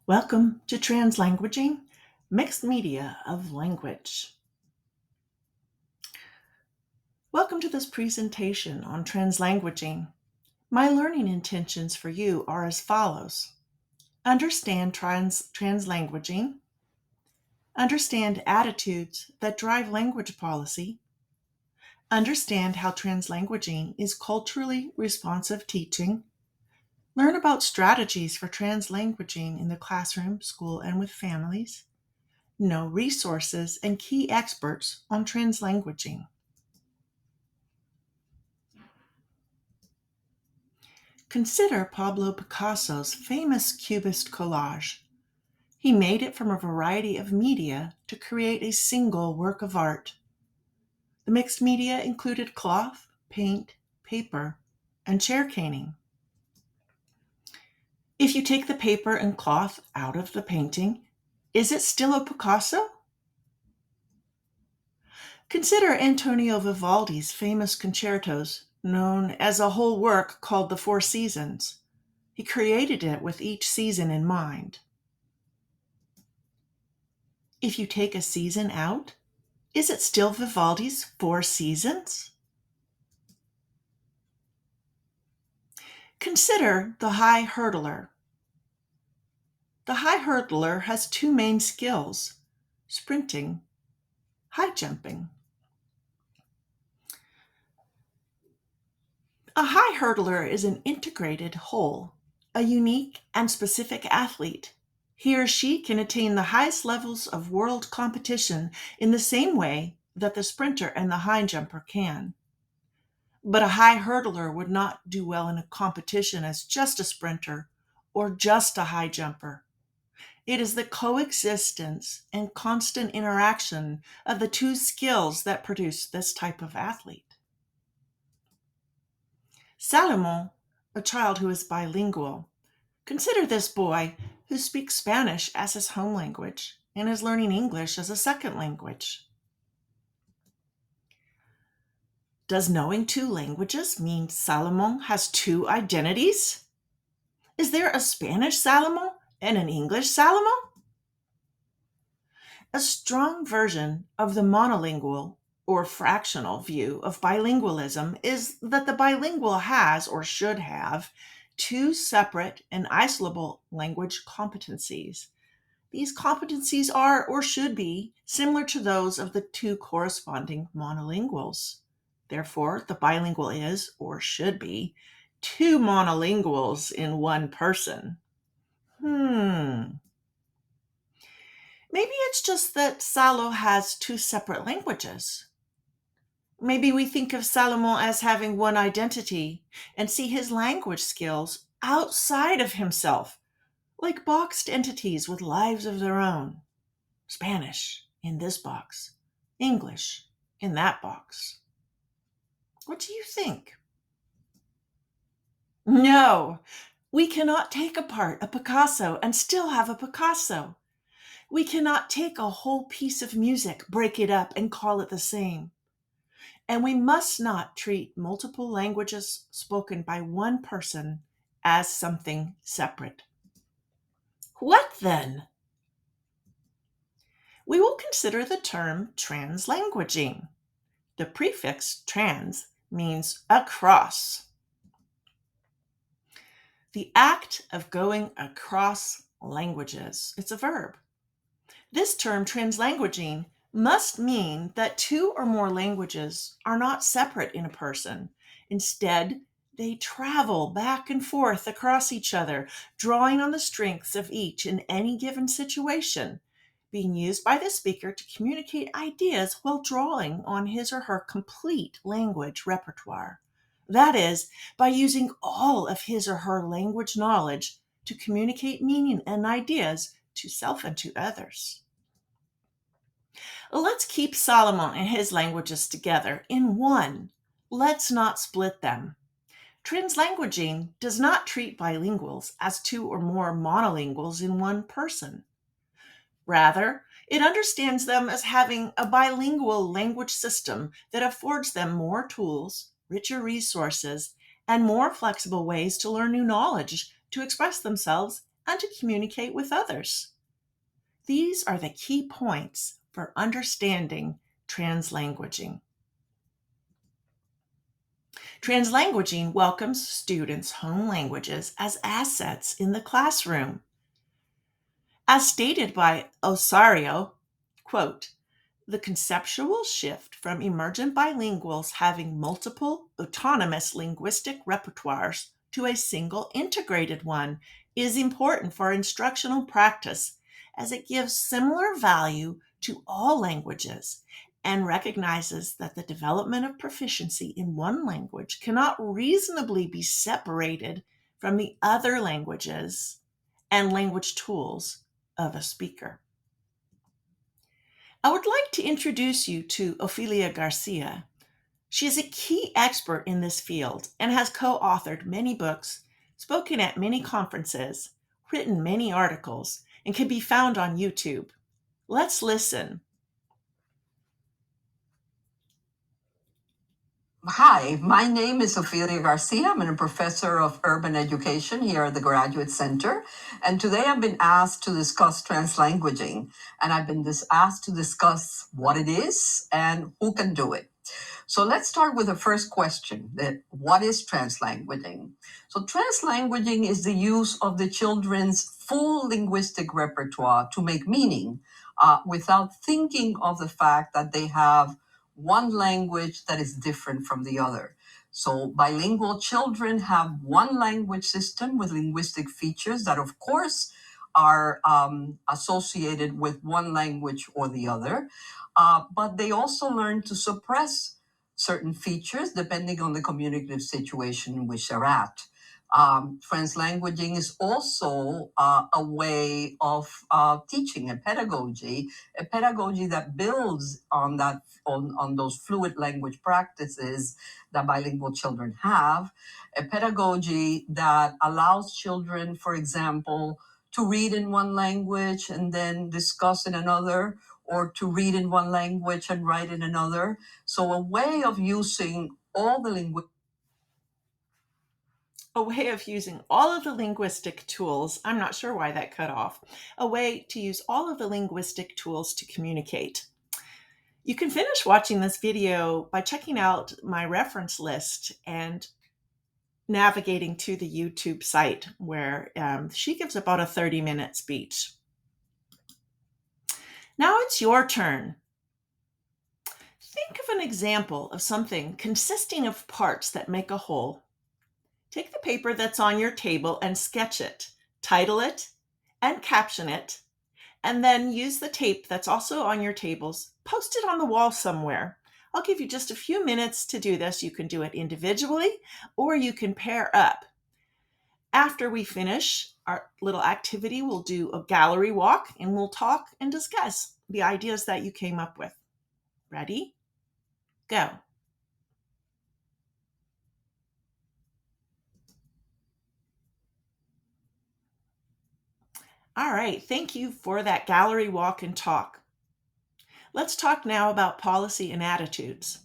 Welcome to Translanguaging, Mixed Media of Language. Welcome to this presentation on translanguaging. My learning intentions for you are as follows. Understand translanguaging. Understand attitudes that drive language policy. Understand how translanguaging is culturally responsive teaching. Learn about strategies for translanguaging in the classroom, school, and with families. Know resources and key experts on translanguaging. Consider Pablo Picasso's famous Cubist collage. He made it from a variety of media to create a single work of art. The mixed media included cloth, paint, paper, and chair caning. If you take the paper and cloth out of the painting, is it still a Picasso? Consider Antonio Vivaldi's famous concertos, known as a whole work called The Four Seasons. He created it with each season in mind. If you take a season out, is it still Vivaldi's Four Seasons? Consider the high hurdler. The high hurdler has two main skills: sprinting, high jumping. A high hurdler is an integrated whole, a unique and specific athlete. He or she can attain the highest levels of world competition in the same way that the sprinter and the high jumper can. But a high hurdler would not do well in a competition as just a sprinter or just a high jumper. It is the coexistence and constant interaction of the two skills that produce this type of athlete. Salomon, a child who is bilingual. Consider this boy who speaks Spanish as his home language and is learning English as a second language. Does knowing two languages mean Salomon has two identities? Is there a Spanish Salomon and an English Salomon? A strong version of the monolingual or fractional view of bilingualism is that the bilingual has or should have two separate and isolable language competencies. These competencies are or should be similar to those of the two corresponding monolinguals. Therefore, the bilingual is or should be two monolinguals in one person. Maybe it's just that Salo has two separate languages. Maybe we think of Salomon as having one identity and see his language skills outside of himself, like boxed entities with lives of their own. Spanish in this box, English in that box. What do you think? No, we cannot take apart a Picasso and still have a Picasso. We cannot take a whole piece of music, break it up, and call it the same. And we must not treat multiple languages spoken by one person as something separate. What then? We will consider the term translanguaging. The prefix trans means across. The act of going across languages. It's a verb. This term, translanguaging, must mean that two or more languages are not separate in a person. Instead, they travel back and forth across each other, drawing on the strengths of each in any given situation, being used by the speaker to communicate ideas while drawing on his or her complete language repertoire. That is, by using all of his or her language knowledge to communicate meaning and ideas to self and to others. Let's keep Solomon and his languages together in one. Let's not split them. Translanguaging does not treat bilinguals as two or more monolinguals in one person. Rather, it understands them as having a bilingual language system that affords them more tools, richer resources, and more flexible ways to learn new knowledge, to express themselves, and to communicate with others. These are the key points for understanding translanguaging. Translanguaging welcomes students' home languages as assets in the classroom. As stated by Osario, quote, the conceptual shift from emergent bilinguals having multiple autonomous linguistic repertoires to a single integrated one is important for instructional practice as it gives similar value to all languages and recognizes that the development of proficiency in one language cannot reasonably be separated from the other languages and language tools of a speaker. I would like to introduce you to Ophelia Garcia. She is a key expert in this field and has co-authored many books, spoken at many conferences, written many articles, and can be found on YouTube. Let's listen. Hi, my name is Ophelia Garcia. I'm a professor of urban education here at the Graduate Center. And today I've been asked to discuss translanguaging. And I've been asked to discuss what it is and who can do it. So let's start with the first question, that what is translanguaging? So translanguaging is the use of the children's full linguistic repertoire to make meaning without thinking of the fact that they have one language that is different from the other. So bilingual children have one language system with linguistic features that, of course, are associated with one language or the other, but they also learn to suppress certain features depending on the communicative situation in which they're at. Translanguaging is also a way of teaching, a pedagogy that builds on on those fluid language practices that bilingual children have, a pedagogy that allows children, for example, to read in one language and then discuss in another, or to read in one language and write in another. So a way of using all the A way of using all of the linguistic tools, I'm not sure why that cut off, a way to use all of the linguistic tools to communicate. You can finish watching this video by checking out my reference list and navigating to the YouTube site where she gives about a 30-minute speech. Now it's your turn. Think of an example of something consisting of parts that make a whole. Take the paper that's on your table and sketch it, title it, and caption it, and then use the tape that's also on your tables, post it on the wall somewhere. I'll give you just a few minutes to do this. You can do it individually or you can pair up. After we finish our little activity, we'll do a gallery walk and we'll talk and discuss the ideas that you came up with. Ready? Go. All right, thank you for that gallery walk and talk. Let's talk now about policy and attitudes.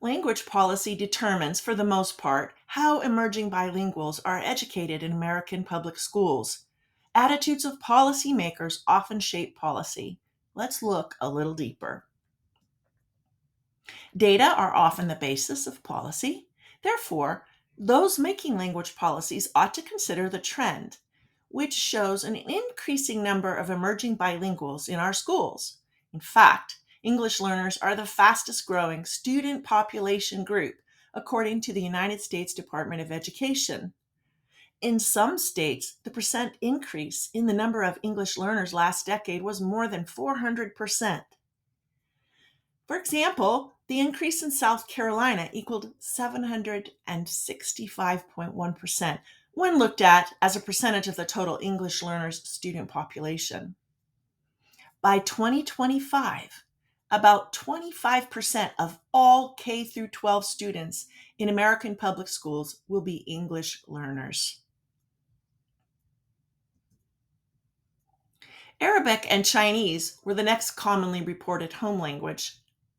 Language policy determines, for the most part, how emerging bilinguals are educated in American public schools. Attitudes of policymakers often shape policy. Let's look a little deeper. Data are often the basis of policy. Therefore, those making language policies ought to consider the trend, which shows an increasing number of emerging bilinguals in our schools. In fact, English learners are the fastest growing student population group, according to the United States Department of Education. In some states, the percent increase in the number of English learners last decade was more than 400%. For example, the increase in South Carolina equaled 765.1% when looked at as a percentage of the total English learners student population. By 2025, about 25% of all K through 12 students in American public schools will be English learners. Arabic and Chinese were the next commonly reported home language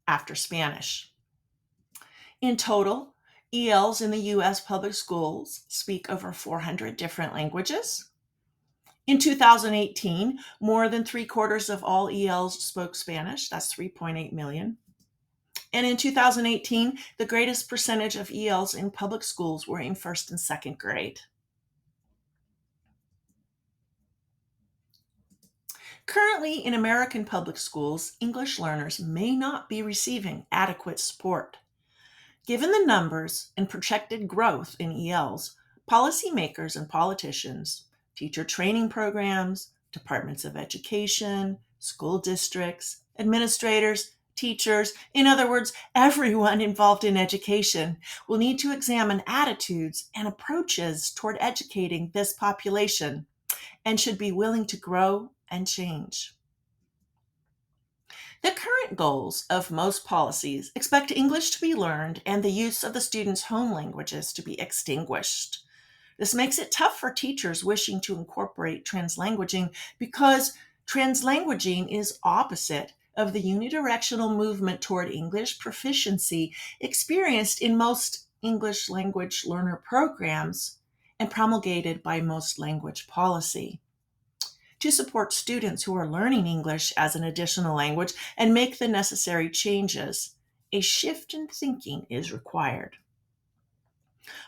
after Spanish. In total, ELs in the U.S. public schools speak over 400 different languages. In 2018, more than 3/4 of all ELs spoke Spanish. That's 3.8 million. And in 2018, the greatest percentage of ELs in public schools were in first and second grade. Currently, in American public schools, English learners may not be receiving adequate support. Given the numbers and projected growth in ELs, policymakers and politicians, teacher training programs, departments of education, school districts, administrators, teachers, in other words, everyone involved in education, will need to examine attitudes and approaches toward educating this population and should be willing to grow and change. The current goals of most policies expect English to be learned and the use of the students' home languages to be extinguished. This makes it tough for teachers wishing to incorporate translanguaging because translanguaging is opposite of the unidirectional movement toward English proficiency experienced in most English language learner programs and promulgated by most language policy. To support students who are learning English as an additional language and make the necessary changes, a shift in thinking is required.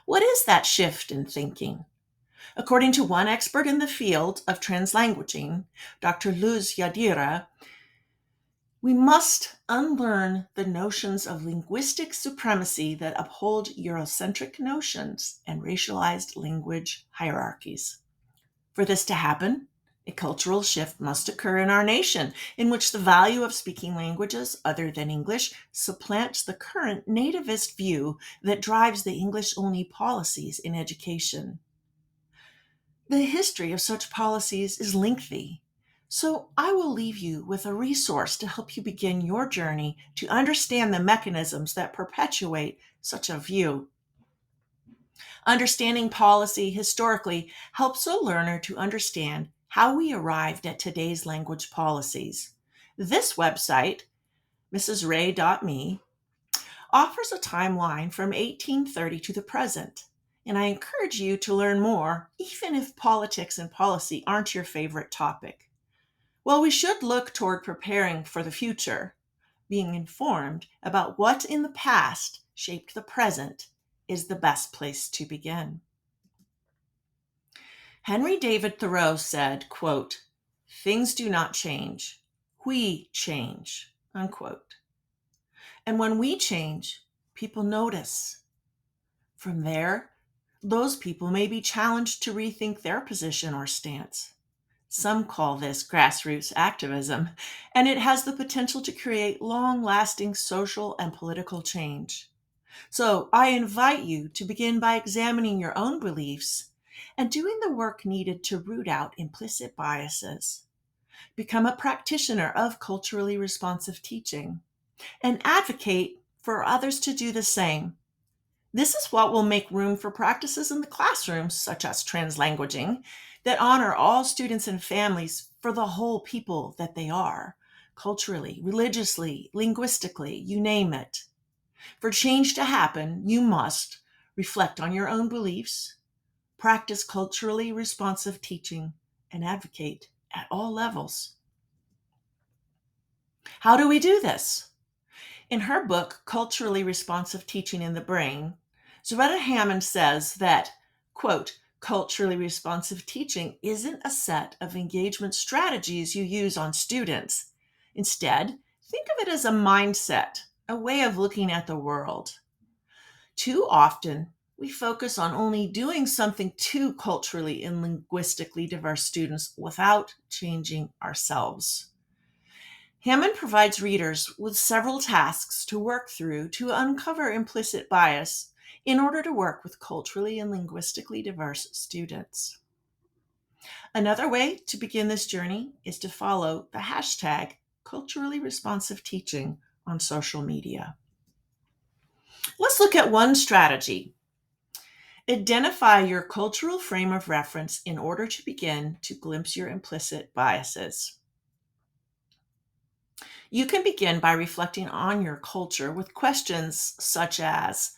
What is that shift in thinking? According to one expert in the field of translanguaging, Dr. Luz Yadira, we must unlearn the notions of linguistic supremacy that uphold Eurocentric notions and racialized language hierarchies. For this to happen, a cultural shift must occur in our nation, in which the value of speaking languages other than English supplants the current nativist view that drives the English-only policies in education. The history of such policies is lengthy, so I will leave you with a resource to help you begin your journey to understand the mechanisms that perpetuate such a view. Understanding policy historically helps a learner to understand how we arrived at today's language policies. This website, mrsray.me, offers a timeline from 1830 to the present, and I encourage you to learn more, even if politics and policy aren't your favorite topic. Well, we should look toward preparing for the future. Being informed about what in the past shaped the present is the best place to begin. Henry David Thoreau said, quote, "Things do not change. We change," unquote. And when we change, people notice. From there, those people may be challenged to rethink their position or stance. Some call this grassroots activism, and it has the potential to create long-lasting social and political change. So I invite you to begin by examining your own beliefs and doing the work needed to root out implicit biases. Become a practitioner of culturally responsive teaching and advocate for others to do the same. This is what will make room for practices in the classrooms, such as translanguaging, that honor all students and families for the whole people that they are, culturally, religiously, linguistically, you name it. For change to happen, you must reflect on your own beliefs, practice culturally responsive teaching, and advocate at all levels. How do we do this? In her book, Culturally Responsive Teaching in the Brain, Zaretta Hammond says that, quote, "Culturally responsive teaching isn't a set of engagement strategies you use on students. Instead, think of it as a mindset, a way of looking at the world. Too often, we focus on only doing something to culturally and linguistically diverse students without changing ourselves." Hammond provides readers with several tasks to work through to uncover implicit bias in order to work with culturally and linguistically diverse students. Another way to begin this journey is to follow the hashtag culturally responsive teaching on social media. Let's look at one strategy. Identify your cultural frame of reference in order to begin to glimpse your implicit biases. You can begin by reflecting on your culture with questions such as,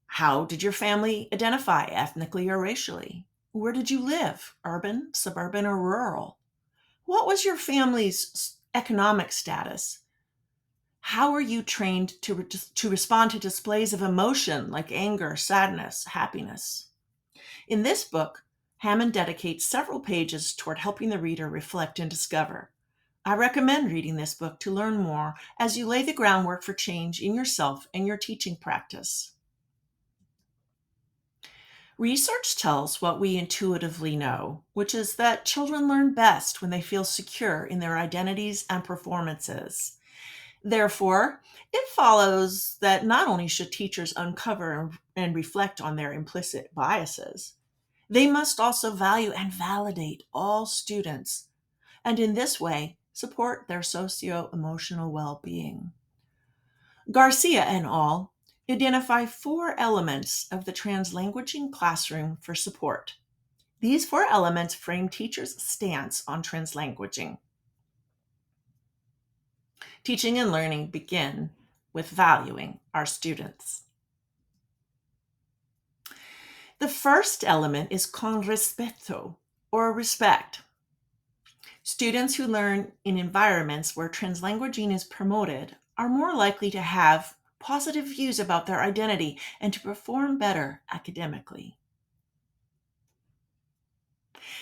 how did your family identify ethnically or racially? Where did you live? Urban, suburban, or rural? What was your family's economic status? How are you trained to respond to displays of emotion like anger, sadness, happiness? In this book, Hammond dedicates several pages toward helping the reader reflect and discover. I recommend reading this book to learn more as you lay the groundwork for change in yourself and your teaching practice. Research tells what we intuitively know, which is that children learn best when they feel secure in their identities and performances. Therefore, it follows that not only should teachers uncover and reflect on their implicit biases, they must also value and validate all students, and in this way, support their socio-emotional well-being. Garcia et al. Identify 4 elements of the translanguaging classroom for support. These 4 elements frame teachers' stance on translanguaging. Teaching and learning begin with valuing our students. The first element is con respeto, or respect. Students who learn in environments where translanguaging is promoted are more likely to have positive views about their identity and to perform better academically.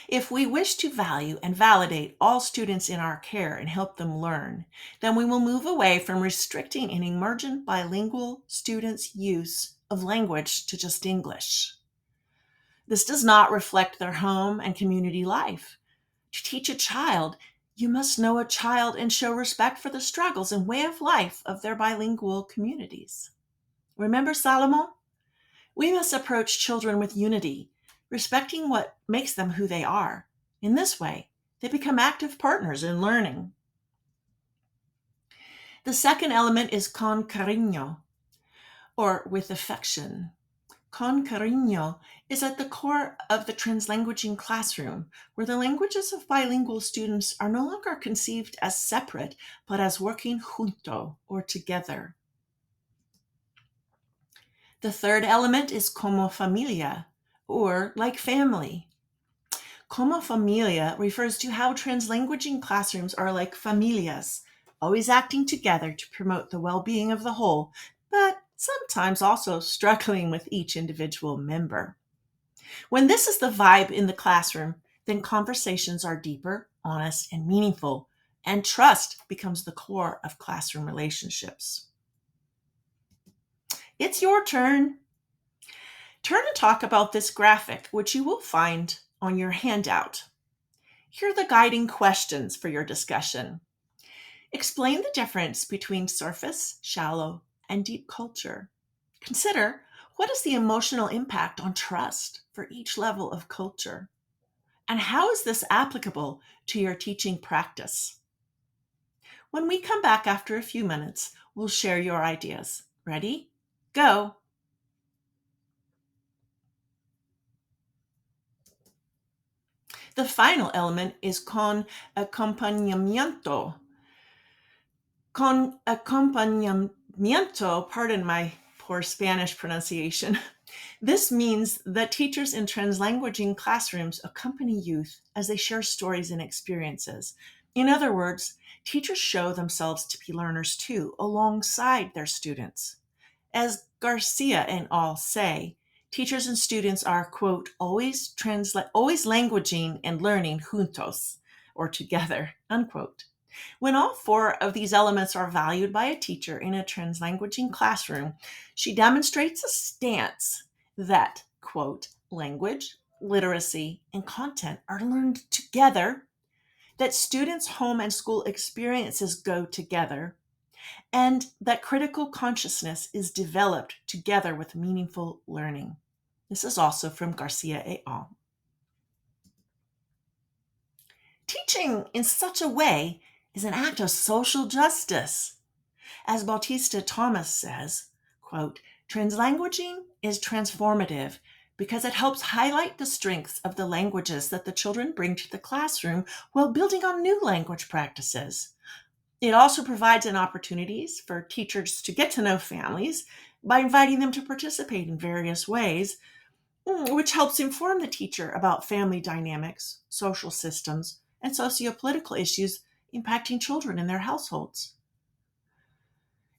If we wish to value and validate all students in our care and help them learn, then we will move away from restricting an emergent bilingual student's use of language to just English. This does not reflect their home and community life. To teach a child, you must know a child and show respect for the struggles and way of life of their bilingual communities. Remember Salomon? We must approach children with unity, respecting what makes them who they are. In this way, they become active partners in learning. The second element is con cariño, or with affection. Con cariño is at the core of the translanguaging classroom, where the languages of bilingual students are no longer conceived as separate, but as working junto, or together. The third element is como familia, or like family. Como familia refers to how translanguaging classrooms are like familias, always acting together to promote the well-being of the whole, but sometimes also struggling with each individual member. When this is the vibe in the classroom, then conversations are deeper, honest, and meaningful, and trust becomes the core of classroom relationships. It's your turn. Turn and talk about this graphic, which you will find on your handout. Here are the guiding questions for your discussion. Explain the difference between surface, shallow, and deep culture. Consider, what is the emotional impact on trust for each level of culture? And how is this applicable to your teaching practice? When we come back after a few minutes, we'll share your ideas. Ready? Go! The final element is con acompañamiento. Con acompañamiento, pardon my poor Spanish pronunciation. This means that teachers in translanguaging classrooms accompany youth as they share stories and experiences. In other words, teachers show themselves to be learners too, alongside their students. As Garcia and al. Say, teachers and students are, quote, always languaging and learning juntos, or together, unquote. When all 4 of these elements are valued by a teacher in a translanguaging classroom, she demonstrates a stance that, quote, language, literacy, and content are learned together, that students' home and school experiences go together, and that critical consciousness is developed together with meaningful learning. This is also from Garcia et al. Teaching in such a way is an act of social justice. As Bautista Thomas says, quote, translanguaging is transformative because it helps highlight the strengths of the languages that the children bring to the classroom while building on new language practices. It also provides an opportunities for teachers to get to know families by inviting them to participate in various ways, which helps inform the teacher about family dynamics, social systems, and sociopolitical issues impacting children in their households.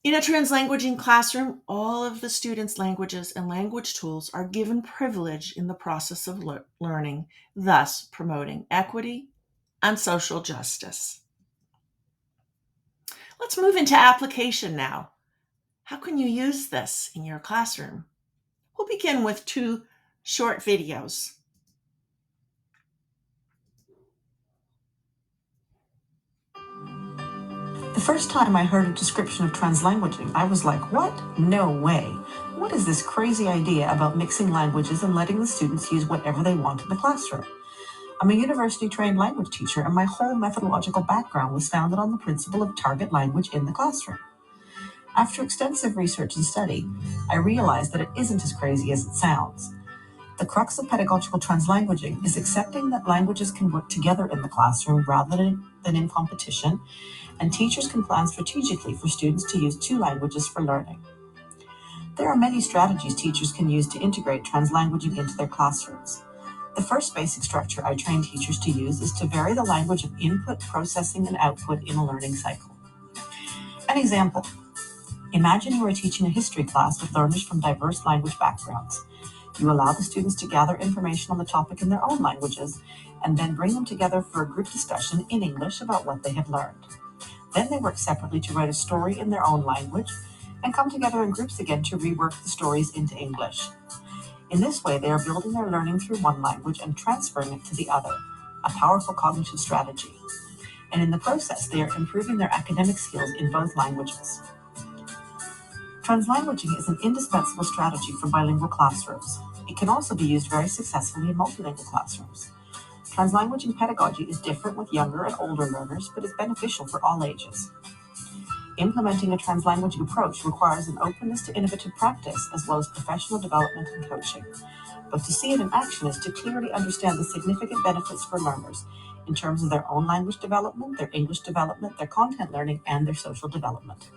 In a translanguaging classroom, all of the students' languages and language tools are given privilege in the process of learning, thus promoting equity and social justice. Let's move into application now. How can you use this in your classroom? We'll begin with 2 short videos. The first time I heard a description of translanguaging, I was like, what? No way. What is this crazy idea about mixing languages and letting the students use whatever they want in the classroom? I'm a university-trained language teacher, and my whole methodological background was founded on the principle of target language in the classroom. After extensive research and study, I realized that it isn't as crazy as it sounds. The crux of pedagogical translanguaging is accepting that languages can work together in the classroom rather than in competition, and teachers can plan strategically for students to use 2 languages for learning. There are many strategies teachers can use to integrate translanguaging into their classrooms. The first basic structure I train teachers to use is to vary the language of input, processing, and output in a learning cycle. An example: imagine you are teaching a history class with learners from diverse language backgrounds. You allow the students to gather information on the topic in their own languages, and then bring them together for a group discussion in English about what they have learned. Then they work separately to write a story in their own language, and come together in groups again to rework the stories into English. In this way, they are building their learning through one language and transferring it to the other, a powerful cognitive strategy. And in the process, they are improving their academic skills in both languages. Translanguaging is an indispensable strategy for bilingual classrooms. It can also be used very successfully in multilingual classrooms. Translanguaging pedagogy is different with younger and older learners, but is beneficial for all ages. Implementing a translanguaging approach requires an openness to innovative practice as well as professional development and coaching. But to see it in action is to clearly understand the significant benefits for learners in terms of their own language development, their English development, their content learning, and their social development.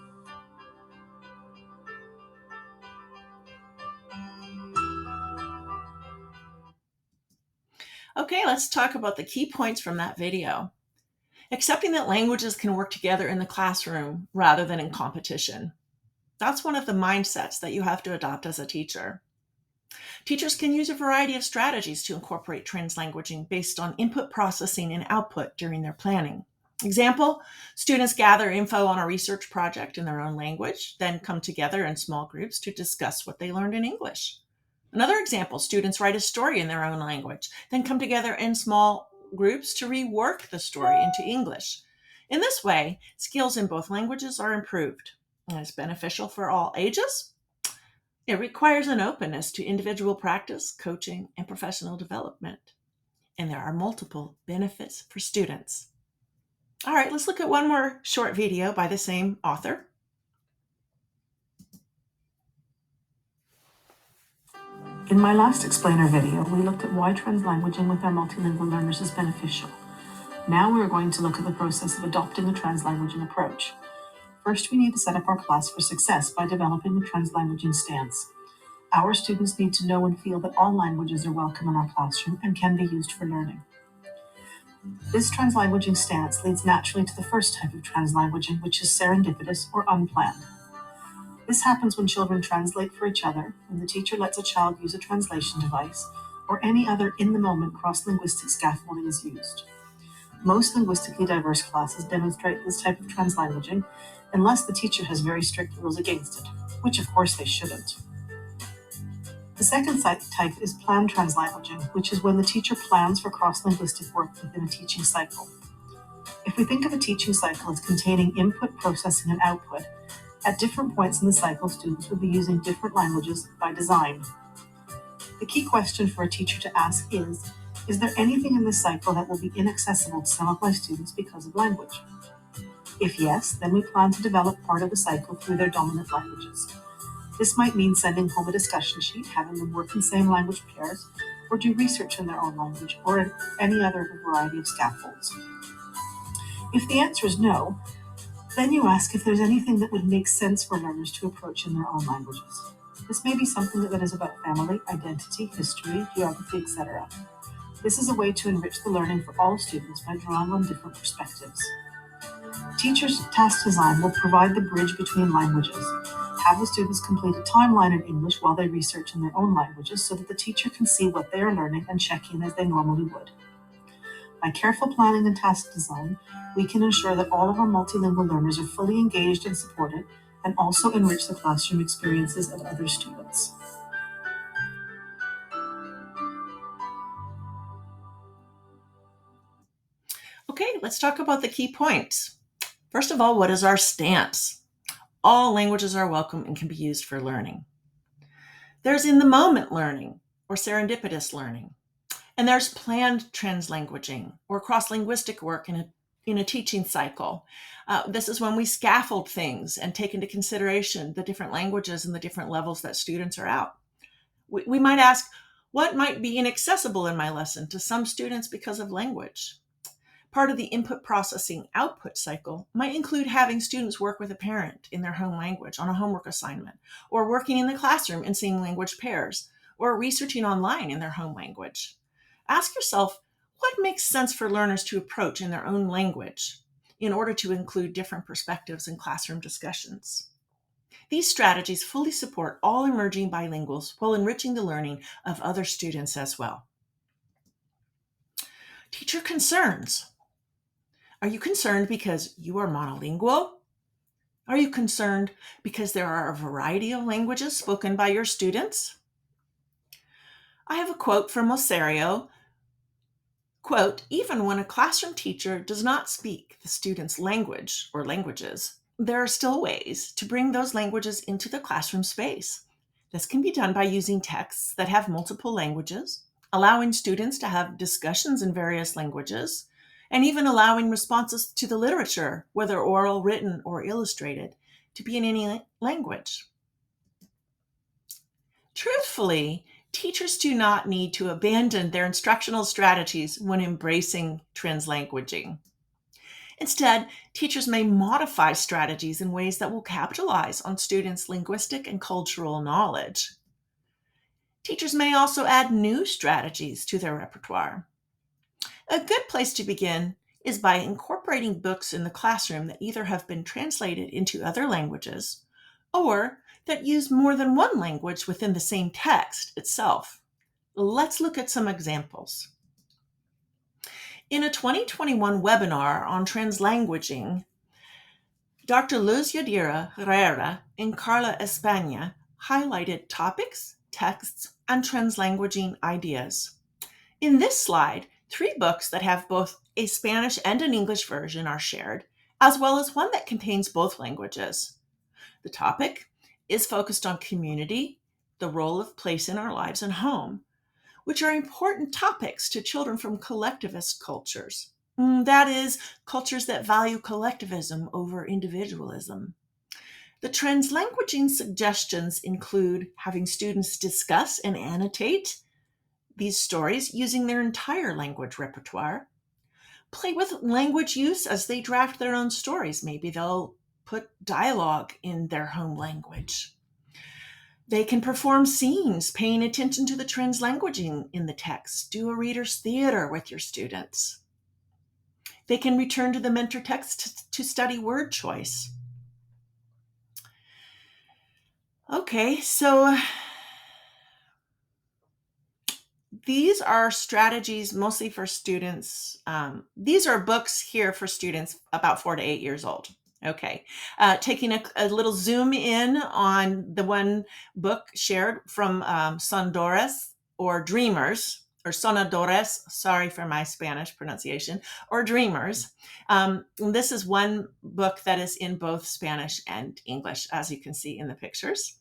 Okay, let's talk about the key points from that video. Accepting that languages can work together in the classroom rather than in competition. That's one of the mindsets that you have to adopt as a teacher. Teachers can use a variety of strategies to incorporate translanguaging based on input processing and output during their planning. Example, students gather info on a research project in their own language, then come together in small groups to discuss what they learned in English. Another example, students write a story in their own language, then come together in small groups to rework the story into English. In this way, skills in both languages are improved. And it's beneficial for all ages. It requires an openness to individual practice, coaching, and professional development. And there are multiple benefits for students. All right, let's look at one more short video by the same author. In my last explainer video, we looked at why translanguaging with our multilingual learners is beneficial. Now we're going to look at the process of adopting a translanguaging approach. First, we need to set up our class for success by developing a translanguaging stance. Our students need to know and feel that all languages are welcome in our classroom and can be used for learning. This translanguaging stance leads naturally to the first type of translanguaging, which is serendipitous or unplanned. This happens when children translate for each other, when the teacher lets a child use a translation device, or any other in-the-moment cross-linguistic scaffolding is used. Most linguistically diverse classes demonstrate this type of translanguaging unless the teacher has very strict rules against it, which of course they shouldn't. The second type is planned translanguaging, which is when the teacher plans for cross-linguistic work within a teaching cycle. If we think of a teaching cycle as containing input, processing, and output, at different points in the cycle, students will be using different languages by design. The key question for a teacher to ask is there anything in this cycle that will be inaccessible to some of my students because of language? If yes, then we plan to develop part of the cycle through their dominant languages. This might mean sending home a discussion sheet, having them work in same language pairs, or do research in their own language, or in any other variety of scaffolds. If the answer is no, then you ask if there's anything that would make sense for learners to approach in their own languages. This may be something that is about family, identity, history, geography, etc. This is a way to enrich the learning for all students by drawing on different perspectives. Teachers' task design will provide the bridge between languages. Have the students complete a timeline in English while they research in their own languages so that the teacher can see what they are learning and check in as they normally would. By careful planning and task design, we can ensure that all of our multilingual learners are fully engaged and supported, and also enrich the classroom experiences of other students. Okay, let's talk about the key points. First of all, what is our stance? All languages are welcome and can be used for learning. There's in-the-moment learning, or serendipitous learning. And there's planned translanguaging, or cross-linguistic work in a teaching cycle. This is when we scaffold things and take into consideration the different languages and the different levels that students are at. We might ask, what might be inaccessible in my lesson to some students because of language? Part of the input processing output cycle might include having students work with a parent in their home language on a homework assignment, or working in the classroom and seeing language pairs, or researching online in their home language. Ask yourself, what makes sense for learners to approach in their own language in order to include different perspectives in classroom discussions? These strategies fully support all emerging bilinguals while enriching the learning of other students as well. Teacher concerns. Are you concerned because you are monolingual? Are you concerned because there are a variety of languages spoken by your students? I have a quote from Osario. Quote, even when a classroom teacher does not speak the student's language or languages, there are still ways to bring those languages into the classroom space. This can be done by using texts that have multiple languages, allowing students to have discussions in various languages, and even allowing responses to the literature, whether oral, written, or illustrated, to be in any language. Truthfully, teachers do not need to abandon their instructional strategies when embracing translanguaging. Instead, teachers may modify strategies in ways that will capitalize on students' linguistic and cultural knowledge. Teachers may also add new strategies to their repertoire. A good place to begin is by incorporating books in the classroom that either have been translated into other languages or that use more than one language within the same text itself. Let's look at some examples. In a 2021 webinar on translanguaging, Dr. Luz Yadira Herrera and Carla España highlighted topics, texts, and translanguaging ideas. In this slide, 3 books that have both a Spanish and an English version are shared, as well as one that contains both languages. The topic is focused on community, the role of place in our lives, and home, which are important topics to children from collectivist cultures. That is, cultures that value collectivism over individualism. The translanguaging suggestions include having students discuss and annotate these stories using their entire language repertoire, play with language use as they draft their own stories. Maybe they'll put dialogue in their home language. They can perform scenes, paying attention to the translanguaging in the text. Do a reader's theater with your students. They can return to the mentor text to study word choice. Okay, so these are strategies mostly for students. These are books here for students about 4 to 8 years old. Okay, taking a little zoom in on the one book shared from Sondores or Dreamers, or Sonadores, sorry for my Spanish pronunciation, or Dreamers. This is one book that is in both Spanish and English, as you can see in the pictures.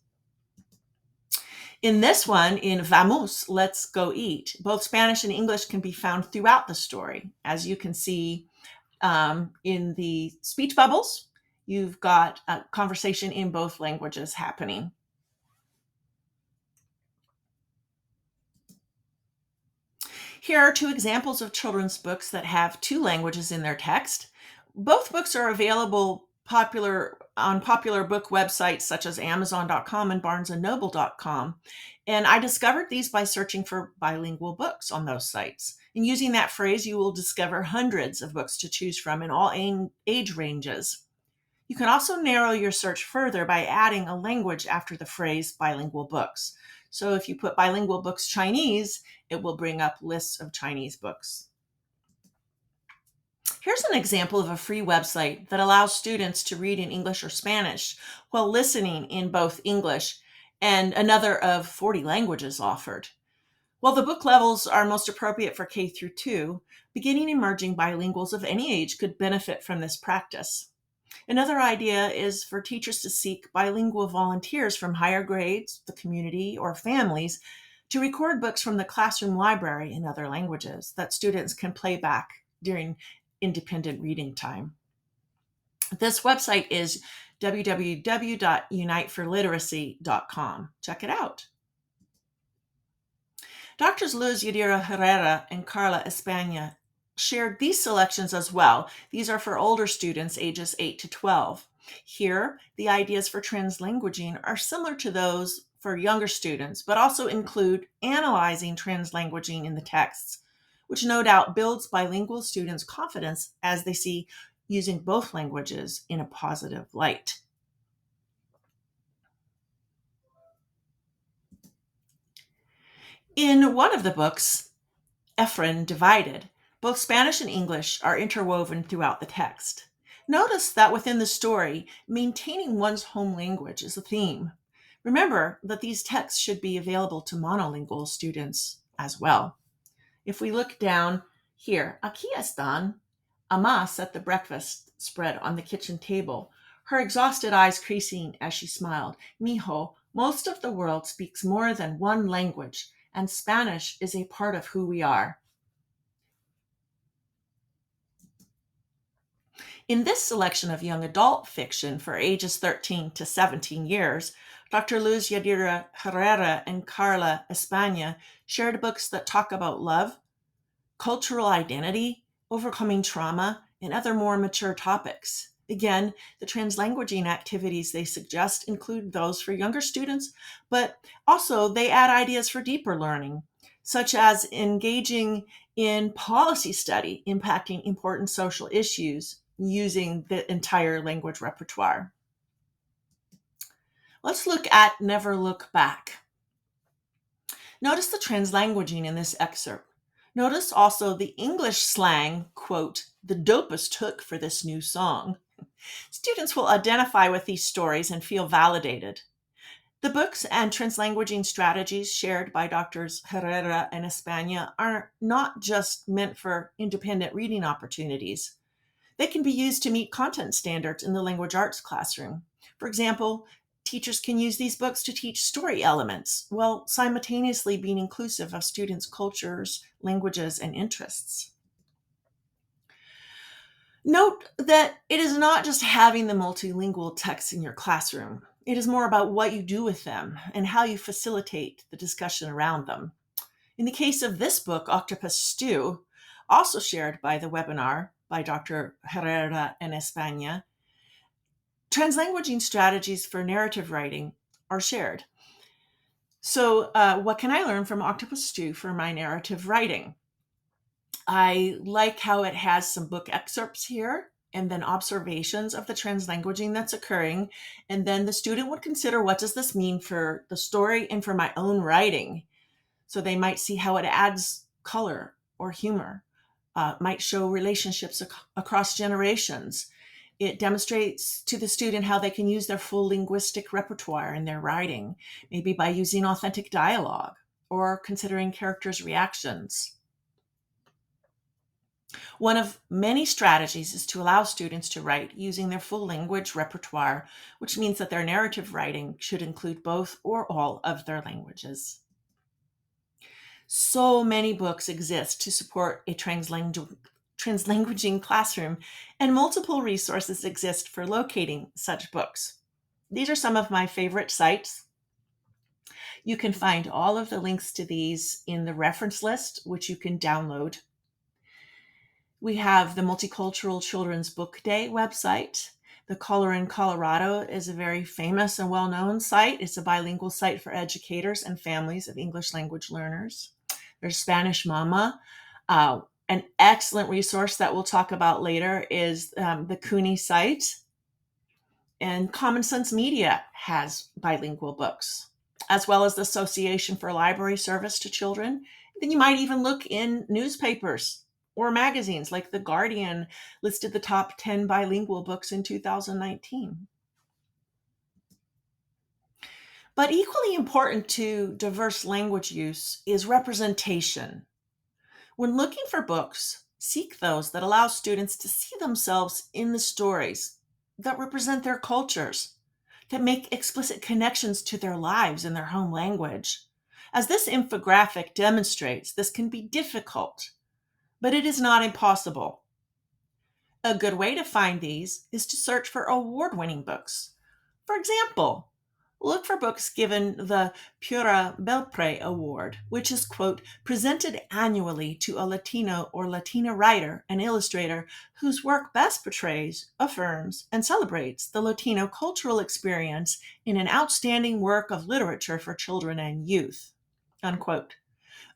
In this one, in Vamos, Let's Go Eat, both Spanish and English can be found throughout the story. As you can see in the speech bubbles, you've got a conversation in both languages happening. Here are 2 examples of children's books that have 2 languages in their text. Both books are available popular book websites such as Amazon.com and BarnesandNoble.com. And I discovered these by searching for bilingual books on those sites. And using that phrase, you will discover hundreds of books to choose from in all age ranges. You can also narrow your search further by adding a language after the phrase bilingual books. So if you put bilingual books Chinese, it will bring up lists of Chinese books. Here's an example of a free website that allows students to read in English or Spanish while listening in both English and another of 40 languages offered. While the book levels are most appropriate for K through 2, beginning emerging bilinguals of any age could benefit from this practice. Another idea is for teachers to seek bilingual volunteers from higher grades, the community, or families to record books from the classroom library in other languages that students can play back during independent reading time. This website is www.uniteforliteracy.com. Check it out. Doctors Luz Yadira Herrera and Carla España shared these selections as well. These are for older students ages 8 to 12. Here, the ideas for translanguaging are similar to those for younger students, but also include analyzing translanguaging in the texts, which no doubt builds bilingual students' confidence as they see using both languages in a positive light. In one of the books, Efren Divided, both Spanish and English are interwoven throughout the text. Notice that within the story, maintaining one's home language is a theme. Remember that these texts should be available to monolingual students as well. If we look down here, aquí están. Ama set the breakfast spread on the kitchen table, her exhausted eyes creasing as she smiled. Mijo, most of the world speaks more than one language, and Spanish is a part of who we are. In this selection of young adult fiction for ages 13 to 17 years, Dr. Luz Yadira Herrera and Carla España shared books that talk about love, cultural identity, overcoming trauma, and other more mature topics. Again, the translanguaging activities they suggest include those for younger students, but also they add ideas for deeper learning, such as engaging in policy study impacting important social issues using the entire language repertoire. Let's look at Never Look Back. Notice the translanguaging in this excerpt. Notice also the English slang, quote, the dopest hook for this new song. Students will identify with these stories and feel validated. The books and translanguaging strategies shared by Drs. Herrera and España are not just meant for independent reading opportunities. They can be used to meet content standards in the language arts classroom. For example, teachers can use these books to teach story elements while simultaneously being inclusive of students' cultures, languages, and interests. Note that it is not just having the multilingual texts in your classroom. It is more about what you do with them and how you facilitate the discussion around them. In the case of this book, Octopus Stew, also shared by the webinar by Dr. Herrera and España, translanguaging strategies for narrative writing are shared. So what can I learn from Octopus Stew for my narrative writing? I like how it has some book excerpts here and then observations of the translanguaging that's occurring. And then the student would consider, what does this mean for the story and for my own writing? So they might see how it adds color or humor, might show relationships across generations. It demonstrates to the student how they can use their full linguistic repertoire in their writing, maybe by using authentic dialogue or considering characters' reactions. One of many strategies is to allow students to write using their full language repertoire, which means that their narrative writing should include both or all of their languages. So many books exist to support a translanguaging classroom, and multiple resources exist for locating such books. These are some of my favorite sites. You can find all of the links to these in the reference list, which you can download. We have the Multicultural Children's Book Day website, The Colorin Colorado is a very famous and well-known site. It's a bilingual site for educators and families of English language learners. There's Spanish Mama. An excellent resource that we'll talk about later is the CUNY site. And Common Sense Media has bilingual books, as well as the Association for Library Service to Children. Then you might even look in newspapers or magazines, like The Guardian listed the top 10 bilingual books in 2019. But equally important to diverse language use is representation. When looking for books, seek those that allow students to see themselves in the stories, that represent their cultures, that make explicit connections to their lives in their home language. As this infographic demonstrates, this can be difficult, but it is not impossible. A good way to find these is to search for award-winning books. For example, look for books given the Pura Belpre Award, which is, quote, presented annually to a Latino or Latina writer and illustrator whose work best portrays, affirms, and celebrates the Latino cultural experience in an outstanding work of literature for children and youth, unquote.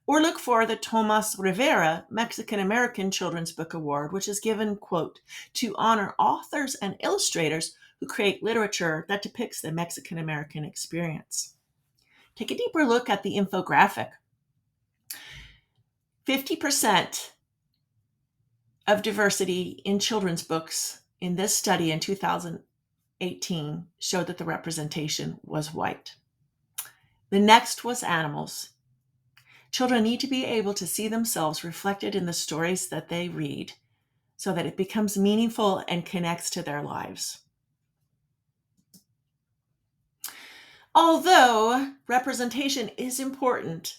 Or look for the Tomas Rivera Mexican-American Children's Book Award, which is given, quote, to honor authors and illustrators who create literature that depicts the Mexican-American experience. Take a deeper look at the infographic. 50% of diversity in children's books in this study in 2018 showed that the representation was white. The next was animals. Children need to be able to see themselves reflected in the stories that they read so that it becomes meaningful and connects to their lives. Although representation is important,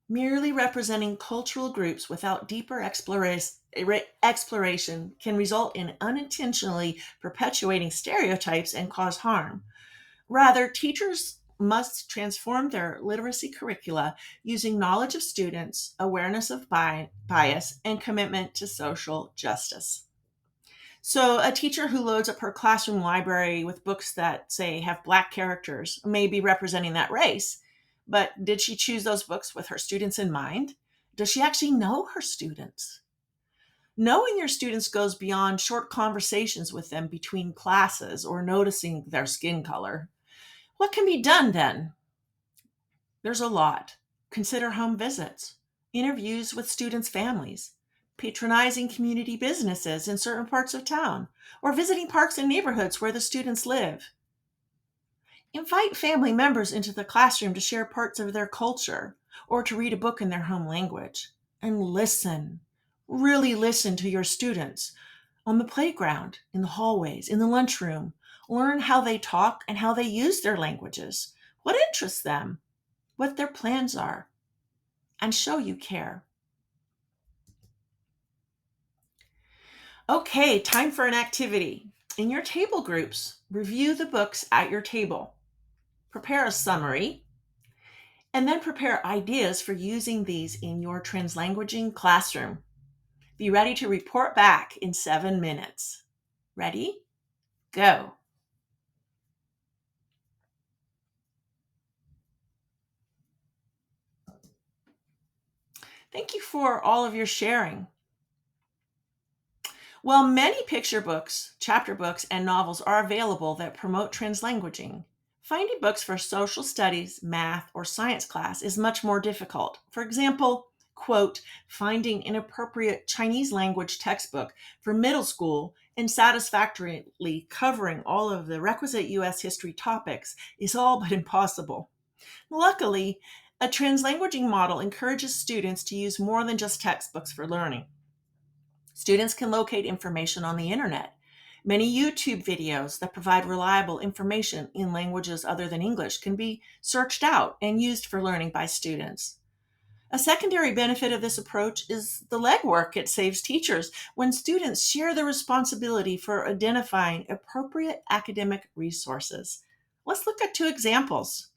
merely representing cultural groups without deeper exploration can result in unintentionally perpetuating stereotypes and cause harm. Rather, teachers must transform their literacy curricula using knowledge of students, awareness of bias, and commitment to social justice. So a teacher who loads up her classroom library with books that, say, have Black characters may be representing that race, but did she choose those books with her students in mind? Does she actually know her students? Knowing your students goes beyond short conversations with them between classes or noticing their skin color. What can be done then? There's a lot. Consider home visits, interviews with students' families, patronizing community businesses in certain parts of town, or visiting parks and neighborhoods where the students live. Invite family members into the classroom to share parts of their culture or to read a book in their home language. And listen, really listen to your students on the playground, in the hallways, in the lunchroom. Learn how they talk and how they use their languages, what interests them, what their plans are, and show you care. Okay, time for an activity. In your table groups, review the books at your table. Prepare a summary, and then prepare ideas for using these in your Translanguaging classroom. Be ready to report back in 7 minutes. Ready? Go. Thank you for all of your sharing. While many picture books, chapter books, and novels are available that promote translanguaging, finding books for social studies, math, or science class is much more difficult. For example, quote, finding an appropriate Chinese language textbook for middle school and satisfactorily covering all of the requisite U.S. history topics is all but impossible. Luckily, a translanguaging model encourages students to use more than just textbooks for learning. Students can locate information on the internet. Many YouTube videos that provide reliable information in languages other than English can be searched out and used for learning by students. A secondary benefit of this approach is the legwork it saves teachers when students share the responsibility for identifying appropriate academic resources. Let's look at 2 examples.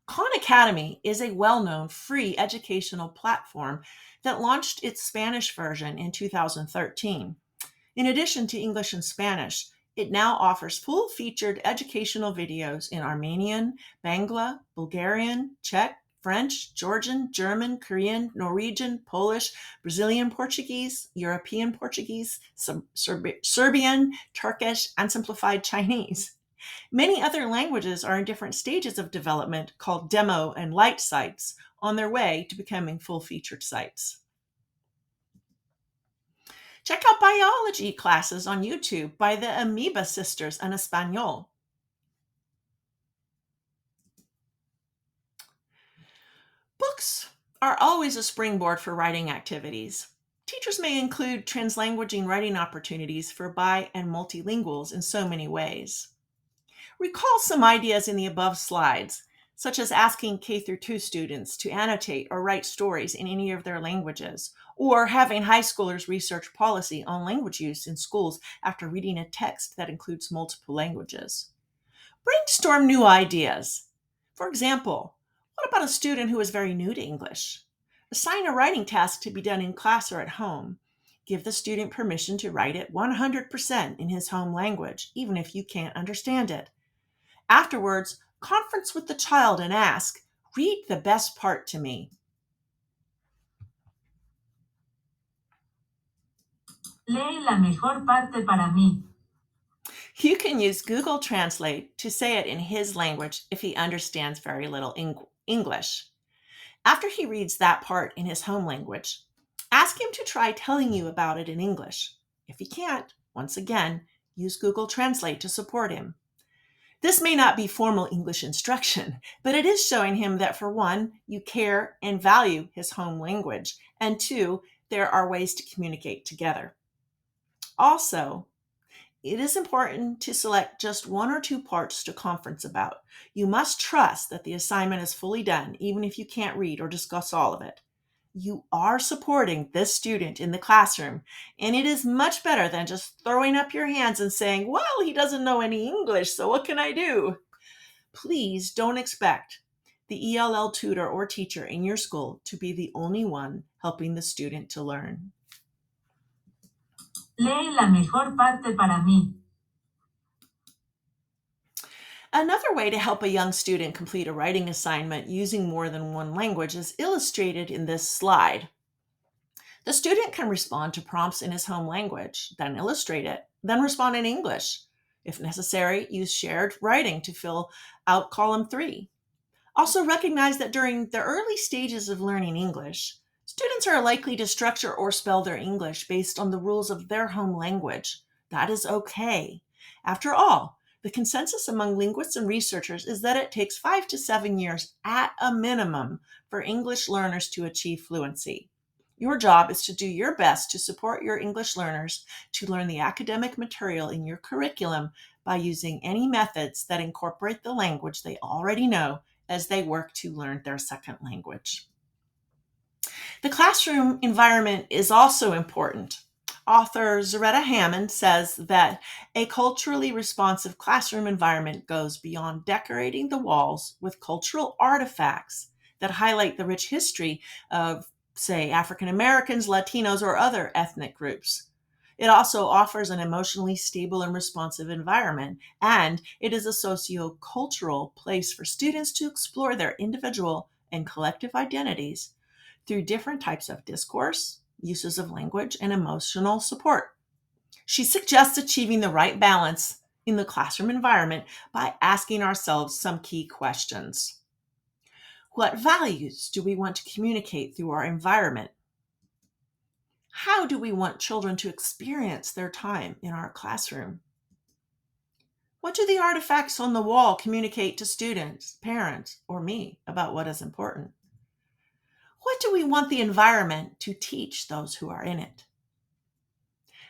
Khan Academy is a well-known free educational platform that launched its Spanish version in 2013. In addition to English and Spanish, It now offers full-featured educational videos in Armenian, Bangla, Bulgarian, Czech, French, Georgian, German, Korean, Norwegian, Polish, Brazilian Portuguese, European Portuguese, Serbian, Turkish, and simplified Chinese. Many other languages are in different stages of development, called demo and light sites, on their way to becoming full-featured sites. Check out biology classes on YouTube by the Amoeba Sisters en Español. Books are always a springboard for writing activities. Teachers may include translanguaging writing opportunities for bi- and multilinguals in so many ways. Recall some ideas in the above slides, such as asking K-2 students to annotate or write stories in any of their languages, or having high schoolers research policy on language use in schools after reading a text that includes multiple languages. Brainstorm new ideas. For example, what about a student who is very new to English? Assign a writing task to be done in class or at home. Give the student permission to write it 100% in his home language, even if you can't understand it. Afterwards, conference with the child and ask, "Read the best part to me." Lee la mejor parte para mí. You can use Google Translate to say it in his language if he understands very little English. After he reads that part in his home language, ask him to try telling you about it in English. If he can't, once again, use Google Translate to support him. This may not be formal English instruction, but it is showing him that, for one, you care and value his home language, and two, there are ways to communicate together. Also, it is important to select just one or two parts to conference about. You must trust that the assignment is fully done, even if you can't read or discuss all of it. You are supporting this student in the classroom, and it is much better than just throwing up your hands and saying, "Well, he doesn't know any English, so what can I do?" Please don't expect the ELL tutor or teacher in your school to be the only one helping the student to learn. Lee la mejor parte para mí. Another way to help a young student complete a writing assignment using more than one language is illustrated in this slide. The student can respond to prompts in his home language, then illustrate it, then respond in English. If necessary, use shared writing to fill out column 3. Also recognize that during the early stages of learning English, students are likely to structure or spell their English based on the rules of their home language. That is okay. After all, the consensus among linguists and researchers is that it takes 5 to 7 years at a minimum for English learners to achieve fluency. Your job is to do your best to support your English learners to learn the academic material in your curriculum by using any methods that incorporate the language they already know as they work to learn their second language. The classroom environment is also important. Author Zaretta Hammond says that a culturally responsive classroom environment goes beyond decorating the walls with cultural artifacts that highlight the rich history of, say, African Americans, Latinos, or other ethnic groups. It also offers an emotionally stable and responsive environment, and it is a socio-cultural place for students to explore their individual and collective identities through different types of discourse, uses of language, and emotional support. She suggests achieving the right balance in the classroom environment by asking ourselves some key questions. What values do we want to communicate through our environment? How do we want children to experience their time in our classroom? What do the artifacts on the wall communicate to students, parents, or me about what is important? What do we want the environment to teach those who are in it?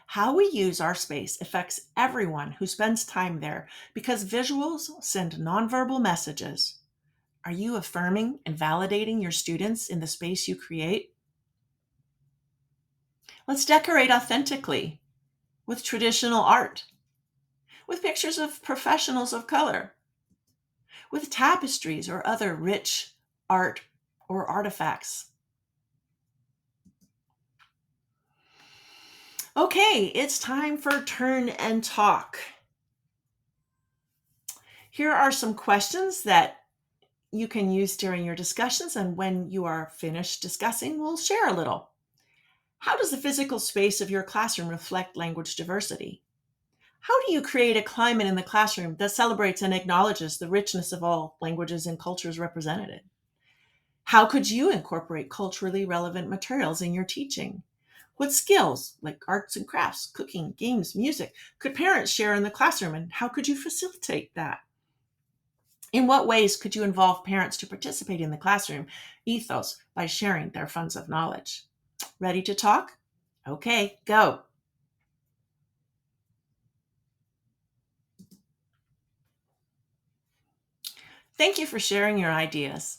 How we use our space affects everyone who spends time there because visuals send nonverbal messages. Are you affirming and validating your students in the space you create? Let's decorate authentically with traditional art, with pictures of professionals of color, with tapestries or other rich art or artifacts. Okay, it's time for Turn and Talk. Here are some questions that you can use during your discussions, and when you are finished discussing, we'll share a little. How does the physical space of your classroom reflect language diversity? How do you create a climate in the classroom that celebrates and acknowledges the richness of all languages and cultures represented? How could you incorporate culturally relevant materials in your teaching? What skills, like arts and crafts, cooking, games, music, could parents share in the classroom, and how could you facilitate that? In what ways could you involve parents to participate in the classroom ethos by sharing their funds of knowledge? Ready to talk? Okay, go. Thank you for sharing your ideas.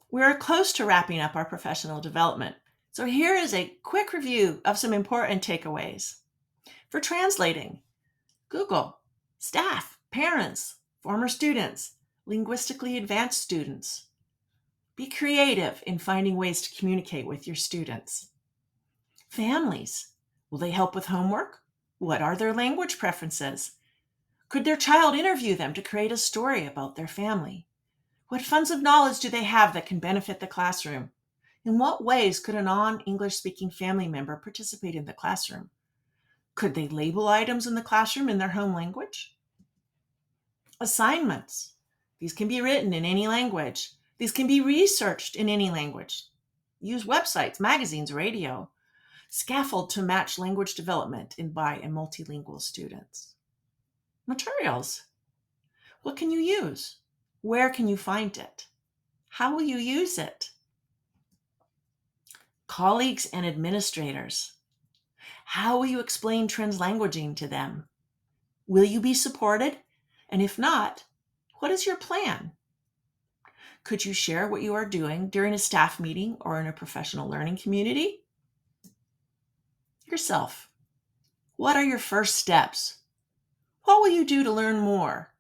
We're close to wrapping up our professional development, so here is a quick review of some important takeaways. For translating, Google, staff, parents, former students, linguistically advanced students. Be creative in finding ways to communicate with your students. Families, will they help with homework? What are their language preferences? Could their child interview them to create a story about their family? What funds of knowledge do they have that can benefit the classroom? In what ways could a non-English speaking family member participate in the classroom? Could they label items in the classroom in their home language? Assignments. These can be written in any language. These can be researched in any language. Use websites, magazines, radio. Scaffold to match language development in bi and multilingual students. Materials. What can you use? Where can you find it? How will you use it? Colleagues and administrators. How will you explain translanguaging to them? Will you be supported? And if not, what is your plan? Could you share what you are doing during a staff meeting or in a professional learning community? Yourself. What are your first steps? What will you do to learn more?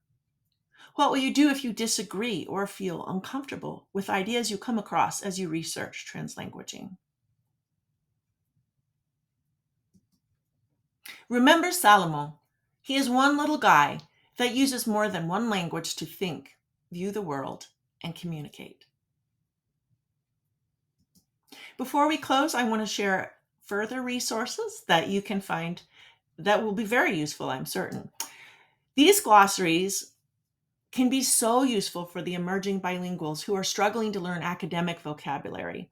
What will you do if you disagree or feel uncomfortable with ideas you come across as you research translanguaging? Remember Salomon. He is one little guy that uses more than one language to think, view the world, and communicate. Before we close, I want to share further resources that you can find that will be very useful, I'm certain. These glossaries can be so useful for the emerging bilinguals who are struggling to learn academic vocabulary.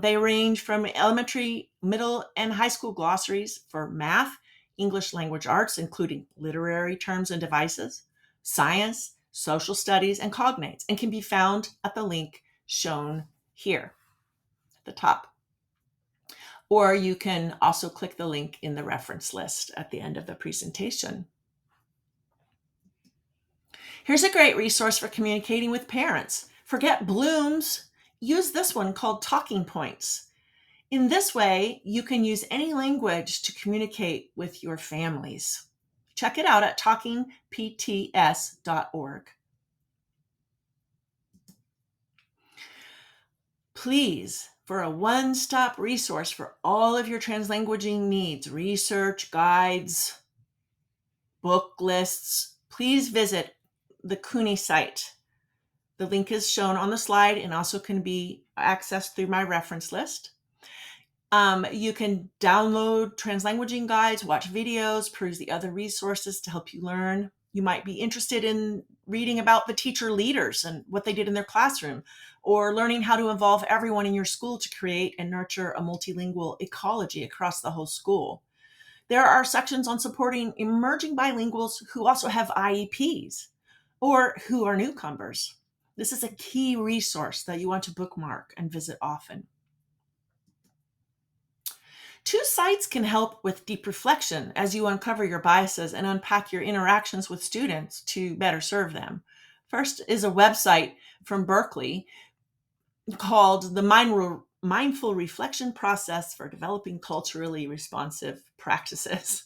They range from elementary, middle, and high school glossaries for math, English language arts, including literary terms and devices, science, social studies, and cognates, and can be found at the link shown here at the top. Or you can also click the link in the reference list at the end of the presentation. Here's a great resource for communicating with parents. Forget Bloom's. Use this one called Talking Points. In this way, you can use any language to communicate with your families. Check it out at talkingpts.org. Please, for a one-stop resource for all of your translanguaging needs, research, guides, book lists, please visit the CUNY site. The link is shown on the slide and also can be accessed through my reference list. You can download translanguaging guides, watch videos, peruse the other resources to help you learn. You might be interested in reading about the teacher leaders and what they did in their classroom, or learning how to involve everyone in your school to create and nurture a multilingual ecology across the whole school. There are sections on supporting emerging bilinguals who also have IEPs or who are newcomers. This is a key resource that you want to bookmark and visit often. 2 sites can help with deep reflection as you uncover your biases and unpack your interactions with students to better serve them. First is a website from Berkeley called the Mindful Reflection Process for Developing Culturally Responsive Practices.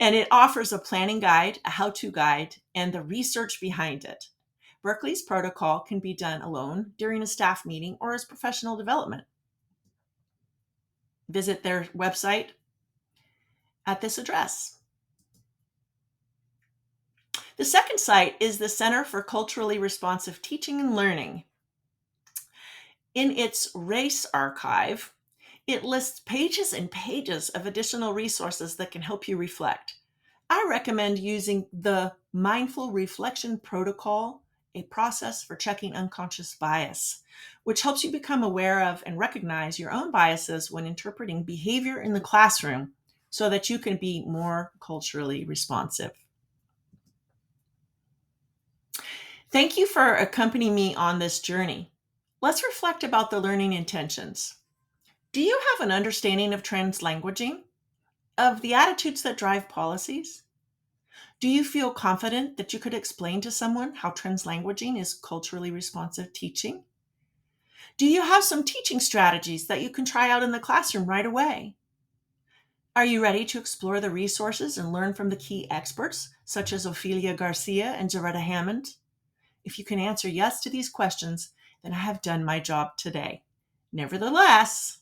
And it offers a planning guide, a how-to guide, and the research behind it. Berkeley's protocol can be done alone during a staff meeting or as professional development. Visit their website at this address. The second site is the Center for Culturally Responsive Teaching and Learning. In its race archive, it lists pages and pages of additional resources that can help you reflect. I recommend using the Mindful Reflection Protocol, a process for checking unconscious bias, which helps you become aware of and recognize your own biases when interpreting behavior in the classroom so that you can be more culturally responsive. Thank you for accompanying me on this journey. Let's reflect about the learning intentions. Do you have an understanding of translanguaging, of the attitudes that drive policies? Do you feel confident that you could explain to someone how translanguaging is culturally responsive teaching? Do you have some teaching strategies that you can try out in the classroom right away? Are you ready to explore the resources and learn from the key experts, such as Ophelia Garcia and Zaretta Hammond? If you can answer yes to these questions, then I have done my job today. Nevertheless,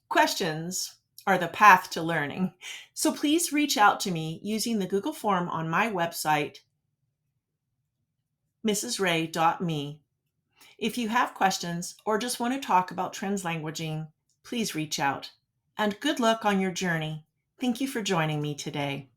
questions are the path to learning. So please reach out to me using the Google form on my website, mrsray.me. If you have questions or just want to talk about translanguaging, please reach out. And good luck on your journey. Thank you for joining me today.